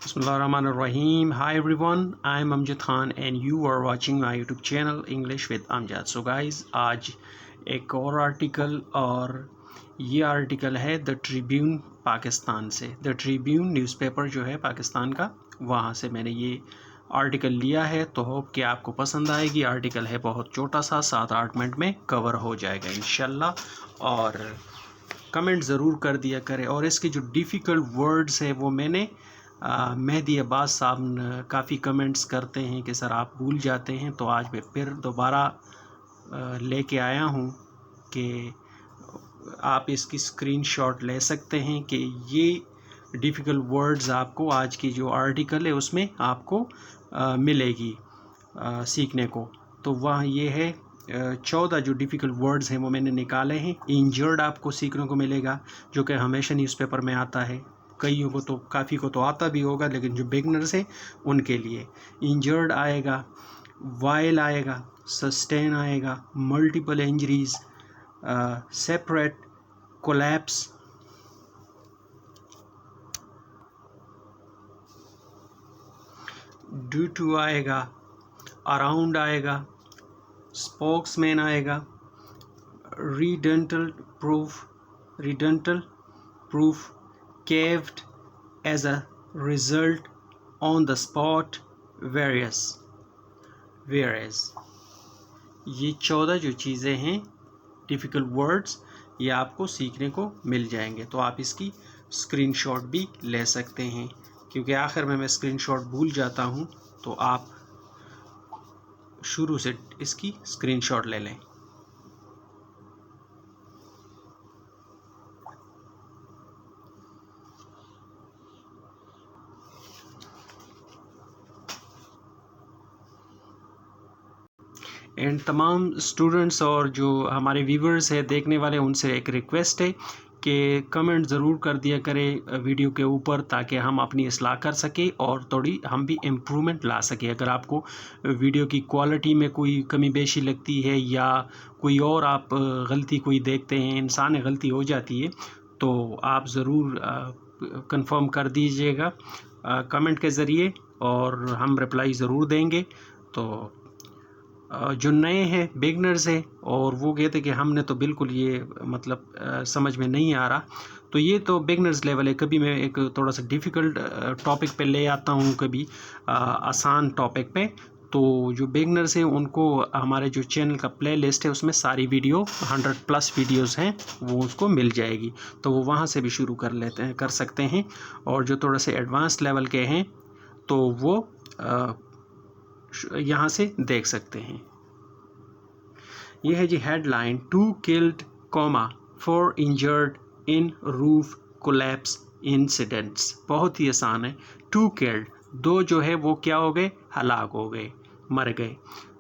Bismillahirrahmanirrahim. Hi everyone, I am Amjad Khan and you are watching my YouTube channel English with Amjad. So guys, आज एक और article और ये article है the Tribune Pakistan से। The Tribune newspaper जो है पाकिस्तान का, वहाँ से मैंने ये आर्टिकल लिया है। तो होप कि आपको पसंद आएगी। आर्टिकल है बहुत छोटा सा, 7-8 मिनट में कवर हो जाएगा इंशाल्लाह। और कमेंट ज़रूर कर दिया करें। और इसके जो डिफ़िकल्ट वर्ड्स हैं वो मैंने मेहदी अब्बास साहब काफ़ी कमेंट्स करते हैं कि सर आप भूल जाते हैं, तो आज मैं फिर दोबारा लेके आया हूँ कि आप इसकी स्क्रीनशॉट ले सकते हैं कि ये डिफ़िकल्ट वर्ड्स आपको आज की जो आर्टिकल है उसमें आपको मिलेगी सीखने को। तो वह ये है 14 जो डिफ़िकल्ट वर्ड्स हैं वो मैंने निकाले हैं। इंजर्ड आपको सीखने को मिलेगा, जो कि हमेशा न्यूज़पेपर में आता है। कईयों को तो, काफ़ी को तो आता भी होगा, लेकिन जो बिगनर्स हैं उनके लिए इंजर्ड आएगा, वाइल आएगा, सस्टेन आएगा, multiple injuries, separate, collapse, due to आएगा, अराउंड आएगा, स्पोक्समैन आएगा, rodent proof, caved as a result, on the spot, whereas ये 14 जो चीज़ें हैं डिफ़िकल्ट वर्ड्स, ये आपको सीखने को मिल जाएंगे। तो आप इसकी स्क्रीनशॉट भी ले सकते हैं, क्योंकि आखिर में मैं स्क्रीनशॉट भूल जाता हूँ। तो आप शुरू से इसकी स्क्रीनशॉट ले लें। एंड तमाम स्टूडेंट्स और जो हमारे व्यूवर्स हैं, देखने वाले, उनसे एक रिक्वेस्ट है कि कमेंट ज़रूर कर दिया करें वीडियो के ऊपर, ताकि हम अपनी इस्लाह कर सकें और थोड़ी हम भी इम्प्रूवमेंट ला सकें। अगर आपको वीडियो की क्वालिटी में कोई कमी बेशी लगती है या कोई और आप गलती कोई देखते हैं, इंसान गलती हो जाती है, तो आप ज़रूर कंफर्म कर दीजिएगा कमेंट के ज़रिए और हम रिप्लाई ज़रूर देंगे। तो जो नए हैं, बिगनर्स हैं, और वो कहते कि हमने तो बिल्कुल ये मतलब समझ में नहीं आ रहा, तो ये तो बिगनर्स लेवल है। कभी मैं एक थोड़ा सा डिफ़िकल्ट टॉपिक पे ले आता हूँ, कभी आसान टॉपिक पे। तो जो बिगनर्स हैं उनको हमारे जो चैनल का प्ले लिस्ट है उसमें सारी वीडियो 100+ वीडियोस हैं, वो उसको मिल जाएगी। तो वो वहाँ से भी शुरू कर सकते हैं। और जो थोड़ा से एडवांस लेवल के हैं तो वो यहाँ से देख सकते हैं। यह है जी headline, 2 killed, 4 injured in roof collapse incidents। बहुत ही आसान है। 2 killed, 2 जो है वो क्या हो गए, हलाक हो गए, मर गए।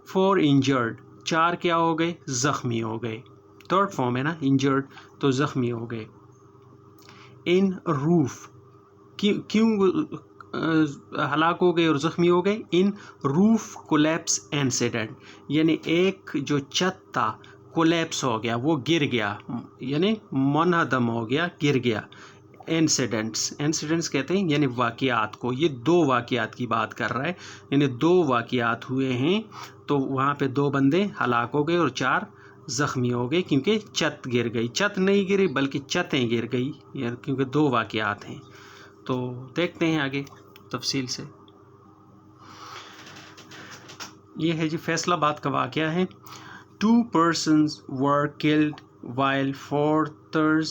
4 injured, 4 क्या हो गए, ज़ख्मी हो गए। थर्ड फॉर्म है ना, इंजर्ड, तो ज़ख्मी हो गए। इन रूफ, क्यों हलाक हो गए और ज़ख्मी हो गए। इन रूफ कोलैप्स इंसिडेंट, यानी एक जो छत था कोलैप्स हो गया, वो गिर गया, यानी मुनहदम हो गया, गिर गया। इंसिडेंट्स कहते हैं यानी वाक़यात को। ये 2 वाक़यात की बात कर रहा है, यानी 2 वाक़यात हुए हैं। तो वहाँ पे 2 बंदे हलाक हो गए और 4 ज़ख्मी हो गए, क्योंकि छत गिर गई। छत नहीं गिरी बल्कि छतें गिर गई, क्योंकि 2 वाक़यात हैं। तो देखते हैं आगे तफसील से। ये है जी फैसलाबाद का वाक़या है। 2 persons were killed while 4 others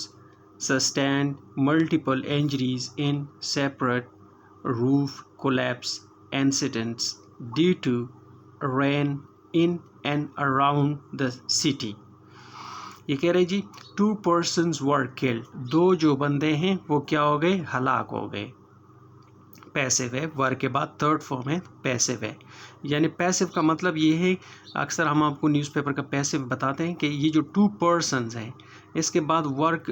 sustained multiple injuries in separate roof collapse incidents due to rain in and around the city। ये कह रहे जी 2 persons were killed, 2 जो बंदे हैं वो क्या हो गए, हलाक हो गए। पैसिव है, वर के बाद थर्ड फॉर्म है पैसिव है। यानी पैसिव का मतलब ये है, अक्सर हम आपको न्यूज़पेपर का पैसिव बताते हैं कि ये जो 2 पर्सन्स हैं, इसके बाद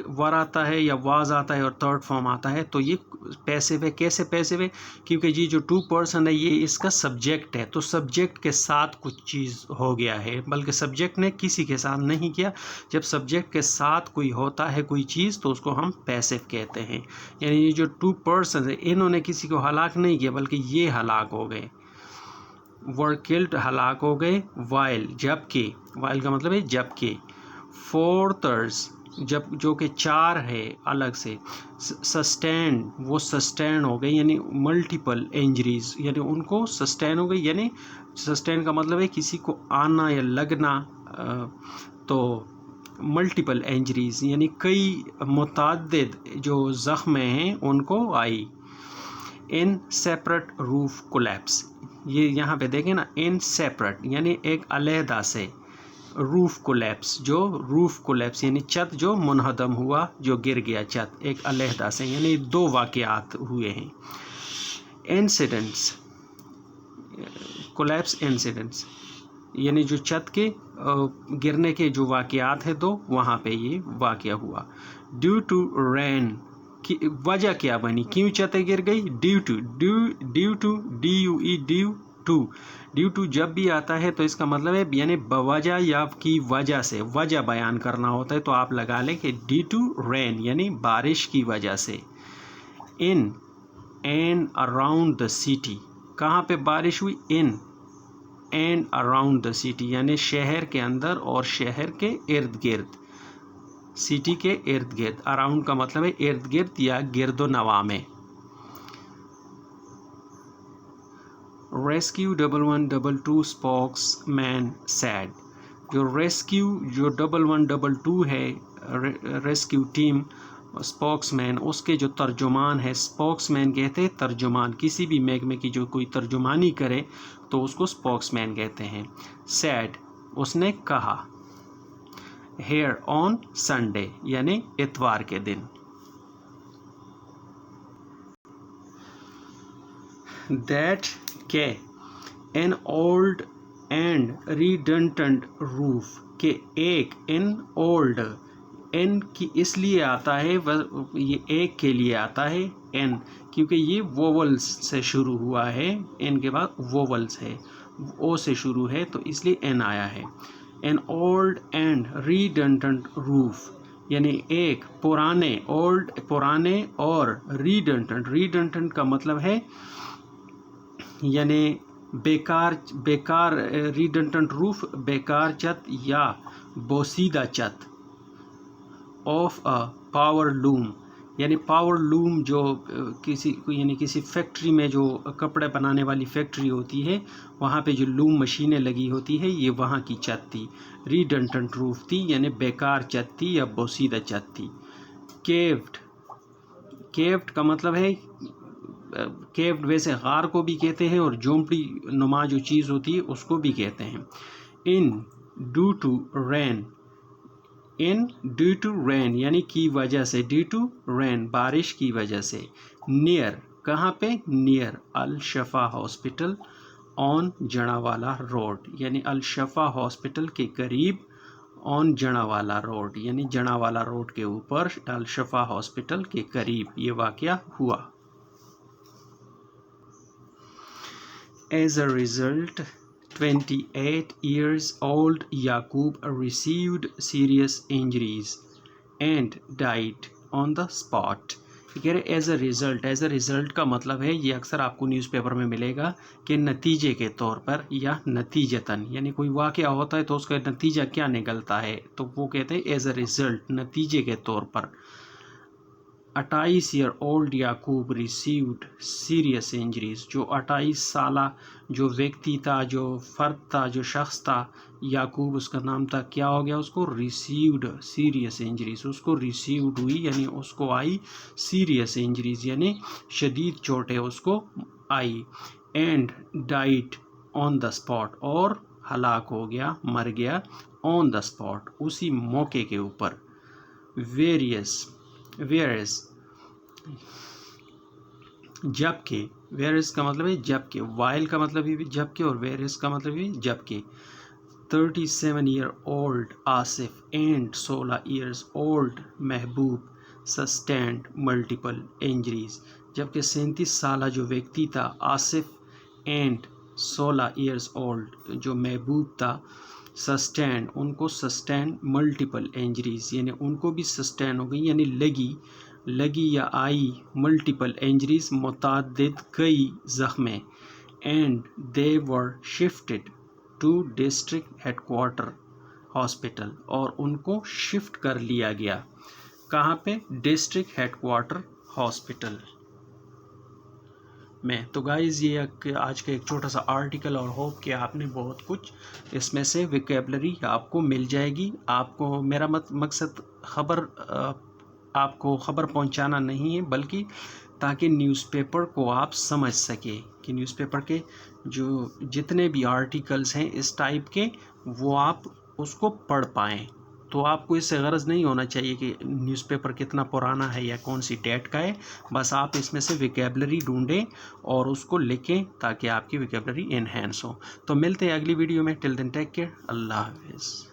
वर आता है या वाज आता है और थर्ड फॉर्म आता है, तो ये पैसिव है। कैसे पैसिव है? क्योंकि ये जो टू पर्सन है ये इसका सब्जेक्ट है, तो सब्जेक्ट के साथ कुछ चीज़ हो गया है, बल्कि सब्जेक्ट ने किसी के साथ नहीं किया। जब सब्जेक्ट के साथ कोई होता है कोई चीज़ तो उसको हम पैसिव कहते हैं। यानी ये जो टू पर्सन है इन्होंने किसी को हलाक नहीं किया बल्कि ये हलाक हो गए, वर किल्ड हलाक हो गए। वाइल जबकि, वाइल का मतलब है जबकि। फोर्थर्स जब जो कि चार है अलग से। सस्टेन वो सस्टेन हो गई यानी मल्टीपल इंजरीज, यानी उनको सस्टेन हो गई, यानी सस्टेन का मतलब है किसी को आना या लगना, तो मल्टीपल इंजरीज यानी कई मुतअद्दिद जो ज़ख्म हैं उनको आई। इन सेपरेट रूफ कोलैप्स, ये यहाँ पे देखें ना, इन सेपरेट यानी एक अलहदा से, रूफ कोलैप्स जो रूफ कोलैप्स यानी छत जो मुनहदम हुआ, जो गिर गया छत, एक अलहदा से, यानी दो वाक़यात हुए हैं। इंसिडेंट्स, कोलैप्स इंसिडेंट्स यानी जो छत के गिरने के जो वाक़यात हैं दो, वहाँ पे ये वाक़या हुआ। ड्यू टू रेन की वजह क्या बनी, क्यों छतें गिर गई? ड्यू टू ड्यू टू जब भी आता है तो इसका मतलब है यानी बवजह या की वजह से, वजह बयान करना होता है तो आप लगा लें कि ड्यू टू रेन यानी बारिश की वजह से। In and around the city, कहाँ पे बारिश हुई? In and around the city यानी शहर के अंदर और शहर के इर्द गिर्द, सिटी के इर्द गिर्द। अराउंड का मतलब है इर्द गिर्द या गिर्दो नवा में। रेस्क्यू 1122 स्पोक्समैन सैड, जो रेस्क्यू जो 1122 है रेस्क्यू टीम, स्पोक्समैन उसके जो तर्जुमान है, स्पोक्समैन कहते हैं तर्जुमान, किसी भी महकमे की जो कोई तर्जुमानी करे तो उसको स्पोक्समैन कहते हैं। सैड उसने कहा, हेयर ऑन संडे यानी इतवार के दिन। दैट के an old and redundant roof, के एक इन ओल्ड, एन की इसलिए आता है, ये एक के लिए आता है एन, क्योंकि ये वोवल्स से शुरू हुआ है, एन के बाद वोवल्स है, ओ से शुरू है तो इसलिए एन आया है। An old and redundant roof यानी एक पुराने, ओल्ड पुराने और रिडंडेंट का मतलब है यानी बेकार रिडंडेंट रूफ बेकार छत या बोसीदा छत। ऑफ अ पावर लूम यानी पावर लूम जो किसी फैक्ट्री में जो कपड़े बनाने वाली फैक्ट्री होती है वहाँ पे जो लूम मशीनें लगी होती है, ये वहाँ की छत थी। रिडंडेंट रूफ थी यानी बेकार छत थी या बोसीदा छत थी। केव्ड का मतलब है, केव्ड वैसे गार को भी कहते हैं और झोंपड़ी नुमा जो चीज़ होती है उसको भी कहते हैं। In due to rain, in due to rain यानी की वजह से, ड्यू टू रेन बारिश की वजह से। नियर कहाँ पे? Near Al Shifa hospital on Jaranwala road यानी अल शफा हॉस्पिटल के करीब, ऑन जड़ावाला रोड यानी जड़ावाला रोड के ऊपर अल शफा हॉस्पिटल के करीब ये वाक़या हुआ। As a result, 28 years old Yaqub received serious injuries and died on the spot. कह रहे एज अ रिज़ल्ट का मतलब है, ये अक्सर आपको न्यूज़पेपर में मिलेगा कि नतीजे के तौर पर या नतीजतन, यानी कोई वाक़या होता है तो उसका नतीजा क्या निकलता है, तो वो कहते हैं एज अ रिज़ल्ट, नतीजे के तौर पर। 28 ईयर ओल्ड याकूब रिसीव्ड सीरियस इंजरीज, जो 28 साला जो व्यक्ति था, जो फ़र्द था, जो शख्स था, याकूब उसका नाम था, क्या हो गया उसको? रिसीव्ड सीरियस इंजरीज, उसको रिसीव्ड हुई यानी उसको आई सीरियस इंजरीज यानी शदीद चोटें उसको आई। And died on the spot, और हलाक हो गया, मर गया, ऑन द स्पॉट उसी मौके के ऊपर। वेरियस जबकि, वेरियस का मतलब है जबकि, वाइल का मतलब भी जबकि और वेरियस का मतलब भी जबकि। 37-year-old Asif and 16-year-old Mehboob sustained multiple injuries. جبکہ 37 سالہ جو ویکتی تھا آصف اینڈ 16 ایئرز اولڈ جو محبوب تھا سسٹین ان کو سسٹین ملٹیپل انجریز یعنی ان کو بھی سسٹین ہو گئی یعنی لگی یا آئی ملٹیپل انجریز متعدد کئی زخمیں and they were shifted to district head quarter hospital اور ان کو شفٹ کر لیا گیا کہاں پہ ڈسٹرکٹ ہیڈ کوارٹر ہاسپٹل میں. تو گائز یہ آج کا ایک چھوٹا سا آرٹیکل اور ہوپ کہ آپ نے بہت کچھ اس میں سے ویکیبلری آپ کو مل جائے گی. آپ کو میرا مقصد آپ کو خبر پہنچانا نہیں ہے بلکہ تاکہ نیوز پیپر کو آپ سمجھ سکیں کہ نیوز پیپر کے جو جتنے بھی آرٹیکلز ہیں اس ٹائپ کے وہ آپ اس کو پڑھ پائیں. تو آپ کو اس سے غرض نہیں ہونا چاہیے کہ نیوز پیپر کتنا پرانا ہے یا کون سی ڈیٹ کا ہے. بس آپ اس میں سے ویکیبلری ڈھونڈیں اور اس کو لکھیں تاکہ آپ کی ویکیبلری انہینس ہو. تو ملتے ہیں اگلی ویڈیو میں. ٹل دین ٹیک کیئر. اللہ حافظ.